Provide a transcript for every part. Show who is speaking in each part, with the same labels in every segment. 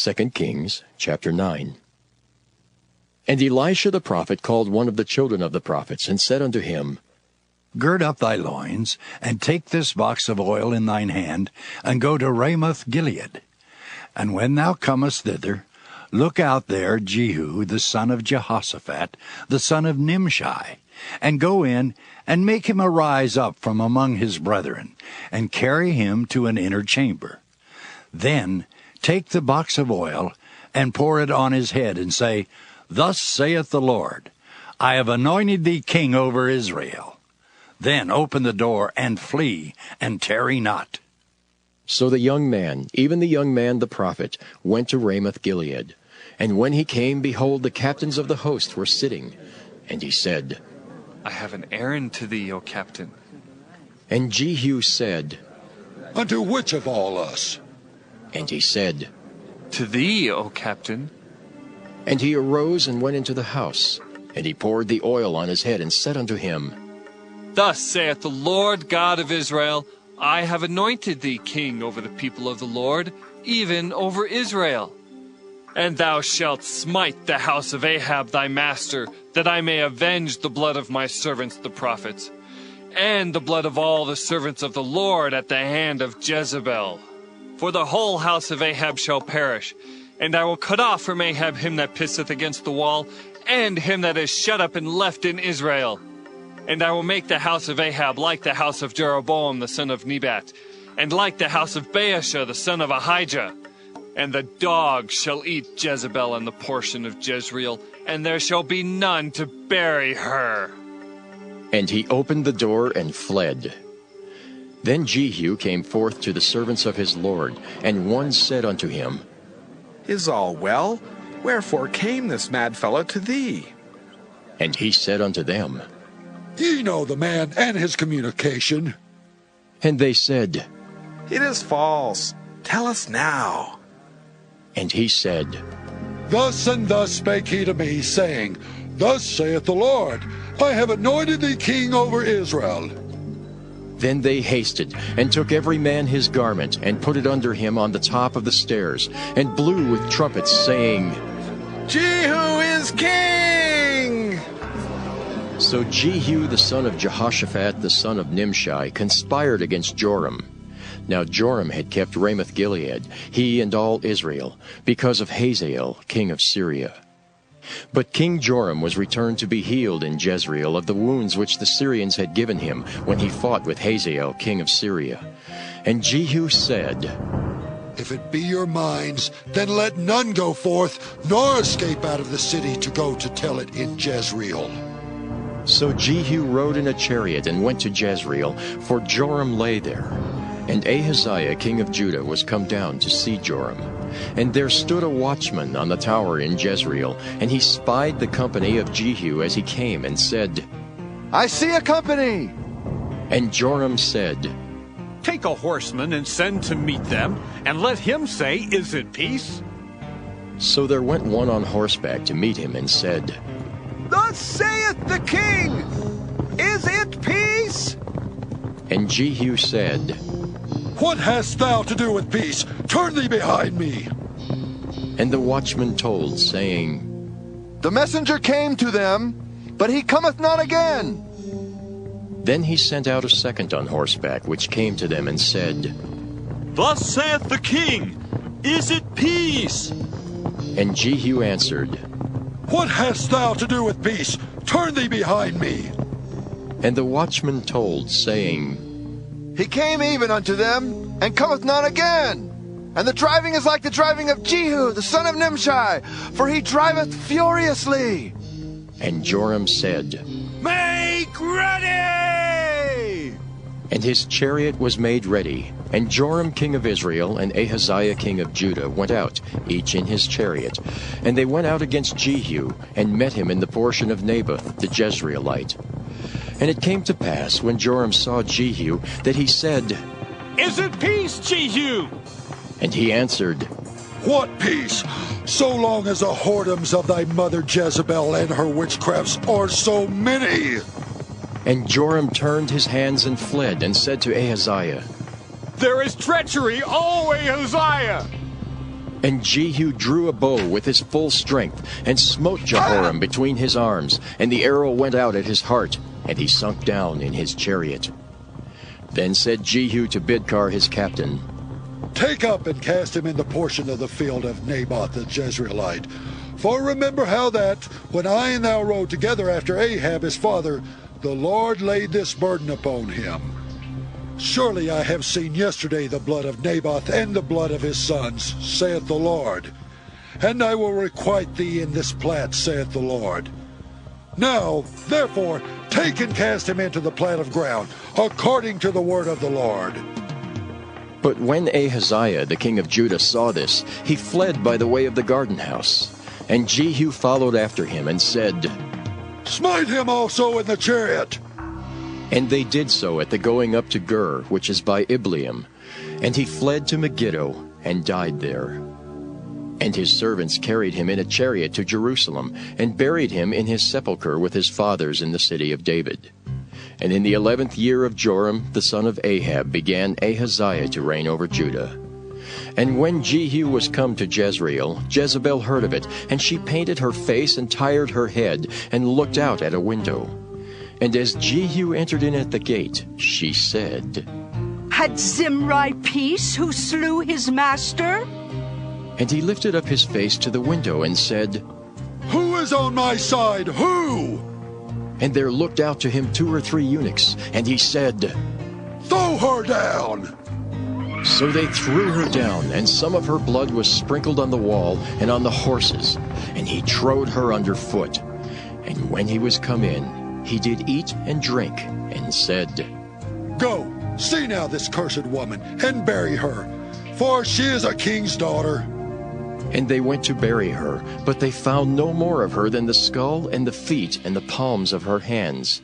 Speaker 1: 2 Kings chapter 9. And Elisha the prophet called one of the children of the prophets, and said unto him,
Speaker 2: Gird up thy loins, and take this box of oil in thine hand, and go to Ramoth Gilead. And when thou comest thither, look out there Jehu the son of Jehoshaphat, the son of Nimshi, and go in, and make him arise up from among his brethren, and carry him to an inner chamber. Then take the box of oil, and pour it on his head, and say, Thus saith the Lord, I have anointed thee king over Israel. Then open the door, and flee, and tarry not.
Speaker 1: So the young man, even the young man the prophet, went to Ramoth Gilead. And when he came, behold, the captains of the host were sitting. And he said,
Speaker 3: I have an errand to thee, O captain.
Speaker 1: And Jehu said,
Speaker 4: Unto which of all us?
Speaker 1: And he said,
Speaker 3: To thee, O captain.
Speaker 1: And he arose and went into the house. And he poured the oil on his head, and said unto him,
Speaker 3: Thus saith the Lord God of Israel, I have anointed thee king over the people of the Lord, even over Israel. And thou shalt smite the house of Ahab thy master, that I may avenge the blood of my servants the prophets, and the blood of all the servants of the Lord at the hand of Jezebel. For the whole house of Ahab shall perish, and I will cut off from Ahab him that pisseth against the wall, and him that is shut up and left in Israel. And I will make the house of Ahab like the house of Jeroboam the son of Nebat, and like the house of Baasha the son of Ahijah. And the dogs shall eat Jezebel and the portion of Jezreel, and there shall be none to bury her.
Speaker 1: And he opened the door and fled. Then Jehu came forth to the servants of his Lord, and one said unto him,
Speaker 5: Is all well? Wherefore came this mad fellow to thee?
Speaker 1: And he said unto them,
Speaker 4: Ye know the man and his communication.
Speaker 1: And they said,
Speaker 5: It is false. Tell us now.
Speaker 1: And he said,
Speaker 4: Thus and thus spake he to me, saying, Thus saith the Lord, I have anointed thee king over Israel.
Speaker 1: Then they hasted, and took every man his garment, and put it under him on the top of the stairs, and blew with trumpets, saying,
Speaker 5: Jehu is king!
Speaker 1: So Jehu the son of Jehoshaphat the son of Nimshi conspired against Joram. Now Joram had kept Ramoth Gilead, he and all Israel, because of Hazael king of Syria. But King Joram was returned to be healed in Jezreel of the wounds which the Syrians had given him when he fought with Hazael king of Syria. And Jehu said,
Speaker 4: If it be your minds, then let none go forth, nor escape out of the city to go to tell it in Jezreel.
Speaker 1: So Jehu rode in a chariot and went to Jezreel, for Joram lay there. And Ahaziah king of Judah was come down to see Joram. And there stood a watchman on the tower in Jezreel, and he spied the company of Jehu as he came, and said,
Speaker 6: I see a company.
Speaker 1: And Joram said,
Speaker 7: Take a horseman and send to meet them, and let him say, Is it peace?
Speaker 1: So there went one on horseback to meet him, and said,
Speaker 6: Thus saith the king, Is it peace?
Speaker 1: And Jehu said,
Speaker 4: What hast thou to do with peace? Turn thee behind me.
Speaker 1: And the watchman told, saying,
Speaker 6: The messenger came to them, but he cometh not again.
Speaker 1: Then he sent out a second on horseback, which came to them, and said,
Speaker 7: Thus saith the king, Is it peace?
Speaker 1: And Jehu answered,
Speaker 4: What hast thou to do with peace? Turn thee behind me.
Speaker 1: And the watchman told, saying,
Speaker 6: He came even unto them, and cometh not again. And the driving is like the driving of Jehu, the son of Nimshi, for he driveth furiously.
Speaker 1: And Joram said,
Speaker 7: Make ready!
Speaker 1: And his chariot was made ready. And Joram king of Israel and Ahaziah king of Judah went out, each in his chariot. And they went out against Jehu, and met him in the portion of Naboth the Jezreelite. And it came to pass, when Joram saw Jehu, that he said,
Speaker 7: Is it peace, Jehu?
Speaker 1: And he answered,
Speaker 4: What peace? So long as the whoredoms of thy mother Jezebel and her witchcrafts are so many.
Speaker 1: And Joram turned his hands and fled, and said to Ahaziah,
Speaker 7: There is treachery, O Ahaziah!
Speaker 1: And Jehu drew a bow with his full strength, and smote Jehoram between his arms, and the arrow went out at his heart, and he sunk down in his chariot. Then said Jehu to Bidkar his captain,
Speaker 4: Take up and cast him in the portion of the field of Naboth the Jezreelite. For remember how that, when I and thou rode together after Ahab his father, the Lord laid this burden upon him. Surely I have seen yesterday the blood of Naboth and the blood of his sons, saith the Lord. And I will requite thee in this plat, saith the Lord. Now, therefore, take and cast him into the plat of ground, according to the word of the Lord.
Speaker 1: But when Ahaziah the king of Judah saw this, he fled by the way of the garden house. And Jehu followed after him, and said,
Speaker 4: Smite him also in the chariot.
Speaker 1: And they did so at the going up to Gur, which is by Ibleam. And he fled to Megiddo, and died there. And his servants carried him in a chariot to Jerusalem, and buried him in his sepulchre with his fathers in the city of David. And in the 11th year of Joram the son of Ahab began Ahaziah to reign over Judah. And when Jehu was come to Jezreel, Jezebel heard of it, and she painted her face and tired her head, and looked out at a window. And as Jehu entered in at the gate, she said,
Speaker 8: Had Zimri peace who slew his master?
Speaker 1: And he lifted up his face to the window and said,
Speaker 4: Who is on my side? Who?
Speaker 1: And there looked out to him 2 or 3 eunuchs, and he said,
Speaker 4: Throw her down.
Speaker 1: So they threw her down, and some of her blood was sprinkled on the wall and on the horses, and he trode her under foot. And when he was come in, he did eat and drink, and said,
Speaker 4: Go, see now this cursed woman, and bury her, for she is a king's daughter.
Speaker 1: And they went to bury her, but they found no more of her than the skull and the feet and the palms of her hands.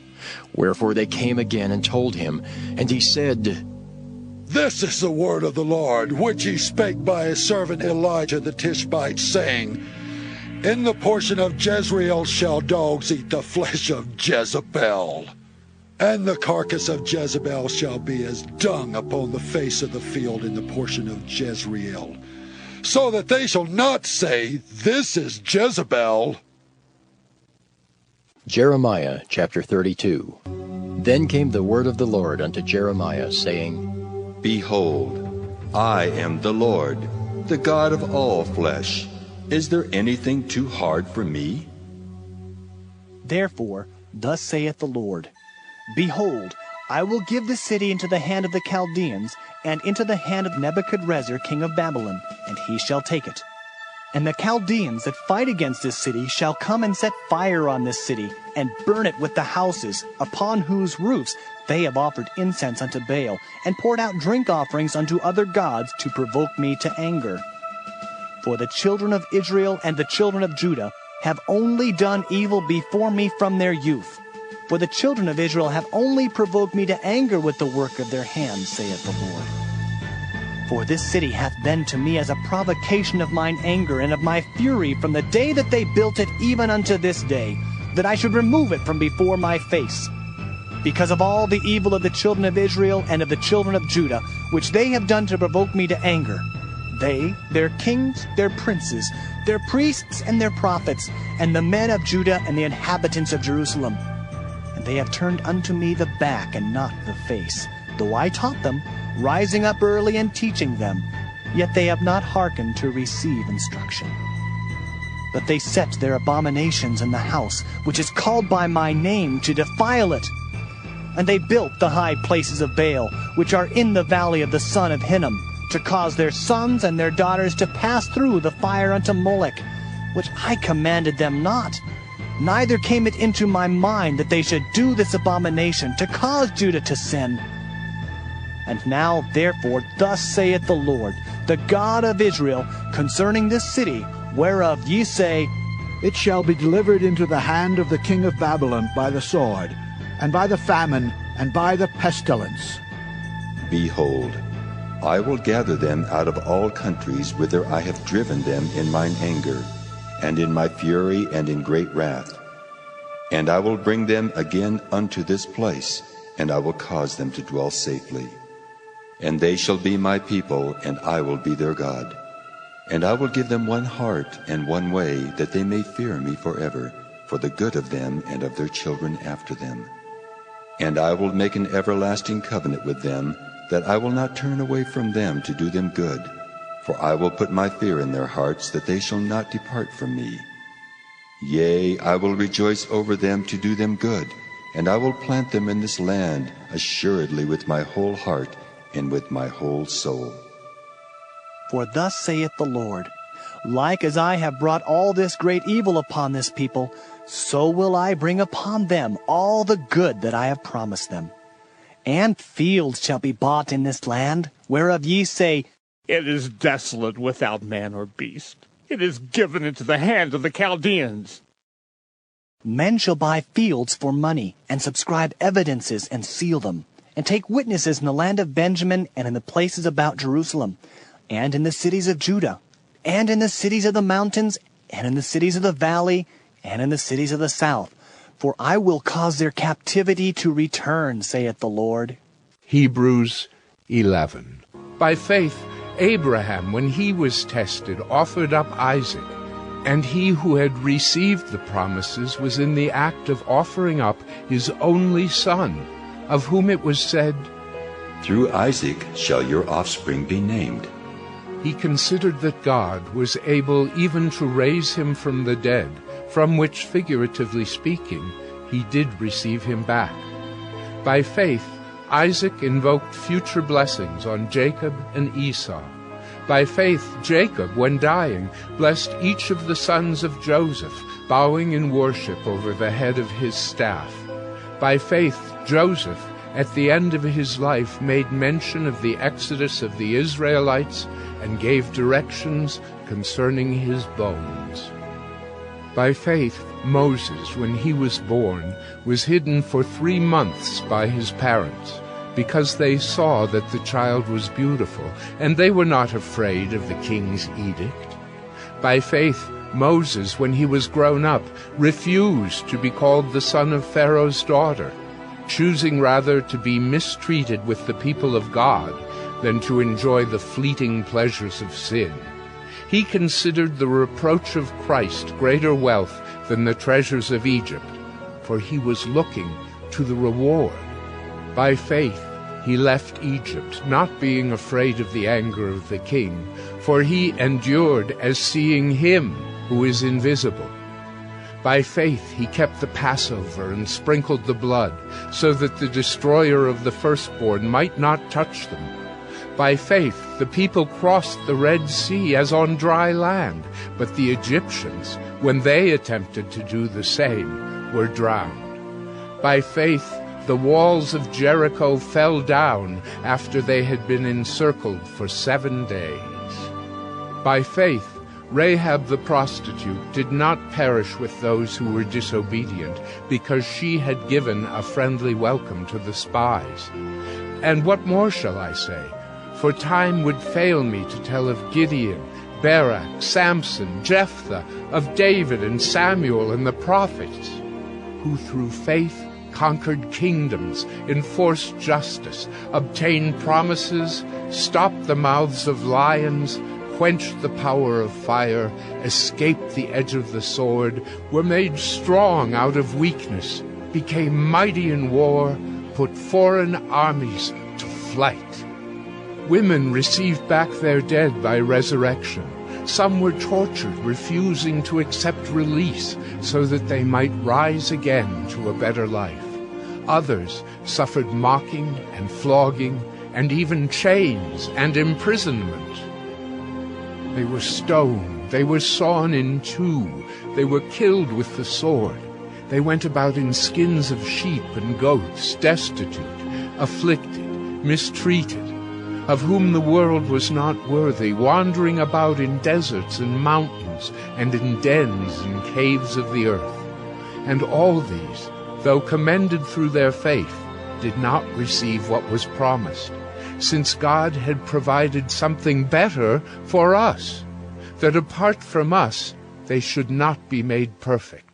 Speaker 1: Wherefore they came again and told him, and he said,
Speaker 4: This is the word of the Lord, which he spake by his servant Elijah the Tishbite, saying, In the portion of Jezreel shall dogs eat the flesh of Jezebel, and the carcass of Jezebel shall be as dung upon the face of the field in the portion of Jezreel, so that they shall not say, This is Jezebel.
Speaker 1: Jeremiah chapter 32. Then came the word of the Lord unto Jeremiah, saying,
Speaker 9: Behold, I am the Lord, the God of all flesh. Is there anything too hard for me?
Speaker 10: Therefore, thus saith the Lord, Behold, I will give the city into the hand of the Chaldeans, and into the hand of Nebuchadrezzar king of Babylon, and he shall take it. And the Chaldeans that fight against this city shall come and set fire on this city, and burn it with the houses, upon whose roofs they have offered incense unto Baal, and poured out drink offerings unto other gods to provoke me to anger. For the children of Israel and the children of Judah have only done evil before me from their youth. For the children of Israel have only provoked me to anger with the work of their hands, saith the Lord. For this city hath been to me as a provocation of mine anger and of my fury from the day that they built it even unto this day, that I should remove it from before my face. Because of all the evil of the children of Israel and of the children of Judah, which they have done to provoke me to anger, they, their kings, their princes, their priests and their prophets, and the men of Judah and the inhabitants of Jerusalem. And they have turned unto me the back and not the face, though I taught them, rising up early and teaching them, yet they have not hearkened to receive instruction. But they set their abominations in the house, which is called by my name, to defile it. And they built the high places of Baal, which are in the valley of the son of Hinnom, to cause their sons and their daughters to pass through the fire unto Molech, which I commanded them not. Neither came it into my mind that they should do this abomination, to cause Judah to sin. And now, therefore, thus saith the Lord, the God of Israel, concerning this city, whereof ye say,
Speaker 11: It shall be delivered into the hand of the king of Babylon by the sword, and by the famine, and by the pestilence.
Speaker 9: Behold, I will gather them out of all countries whither I have driven them in mine anger, and in my fury, and in great wrath. And I will bring them again unto this place, and I will cause them to dwell safely. And they shall be my people, and I will be their God. And I will give them one heart and one way, that they may fear me forever, for the good of them and of their children after them. And I will make an everlasting covenant with them, that I will not turn away from them to do them good. For I will put my fear in their hearts, that they shall not depart from me. Yea, I will rejoice over them to do them good, and I will plant them in this land assuredly with my whole heart and with my whole soul.
Speaker 10: For thus saith the Lord, like as I have brought all this great evil upon this people, so will I bring upon them all the good that I have promised them. And fields shall be bought in this land, whereof ye say,
Speaker 7: It is desolate without man or beast. It is given into the hand of the Chaldeans.
Speaker 10: Men shall buy fields for money, and subscribe evidences, and seal them, and take witnesses in the land of Benjamin, and in the places about Jerusalem, and in the cities of Judah, and in the cities of the mountains, and in the cities of the valley, and in the cities of the south. For I will cause their captivity to return, saith the Lord.
Speaker 12: Hebrews 11. By faith, Abraham, when he was tested, offered up Isaac, and he who had received the promises was in the act of offering up his only son, of whom it was said,
Speaker 9: Through Isaac shall your offspring be named.
Speaker 12: He considered that God was able even to raise him from the dead, from which, figuratively speaking, he did receive him back. By faith, Isaac invoked future blessings on Jacob and Esau. By faith, Jacob, when dying, blessed each of the sons of Joseph, bowing in worship over the head of his staff. By faith, Joseph, at the end of his life, made mention of the exodus of the Israelites and gave directions concerning his bones. By faith, Moses, when he was born, was hidden for 3 months by his parents, because they saw that the child was beautiful, and they were not afraid of the king's edict. By faith, Moses, when he was grown up, refused to be called the son of Pharaoh's daughter, choosing rather to be mistreated with the people of God than to enjoy the fleeting pleasures of sin. He considered the reproach of Christ greater wealth than the treasures of Egypt, for he was looking to the reward. By faith he left Egypt, not being afraid of the anger of the king, for he endured as seeing him who is invisible. By faith he kept the Passover and sprinkled the blood, so that the destroyer of the firstborn might not touch them. By faith the people crossed the Red Sea as on dry land, but the Egyptians, when they attempted to do the same, were drowned. By faith the walls of Jericho fell down after they had been encircled for 7 days. By faith Rahab the prostitute did not perish with those who were disobedient, because she had given a friendly welcome to the spies. And what more shall I say? For time would fail me to tell of Gideon, Barak, Samson, Jephthah, of David and Samuel and the prophets, who through faith conquered kingdoms, enforced justice, obtained promises, stopped the mouths of lions, quenched the power of fire, escaped the edge of the sword, were made strong out of weakness, became mighty in war, put foreign armies to flight. Women received back their dead by resurrection. Some were tortured, refusing to accept release, so that they might rise again to a better life. Others suffered mocking and flogging, and even chains and imprisonment. They were stoned, they were sawn in two, they were killed with the sword. They went about in skins of sheep and goats, destitute, afflicted, mistreated, of whom the world was not worthy, wandering about in deserts and mountains, and in dens and caves of the earth. And all these, though commended through their faith, did not receive what was promised, since God had provided something better for us, that apart from us they should not be made perfect.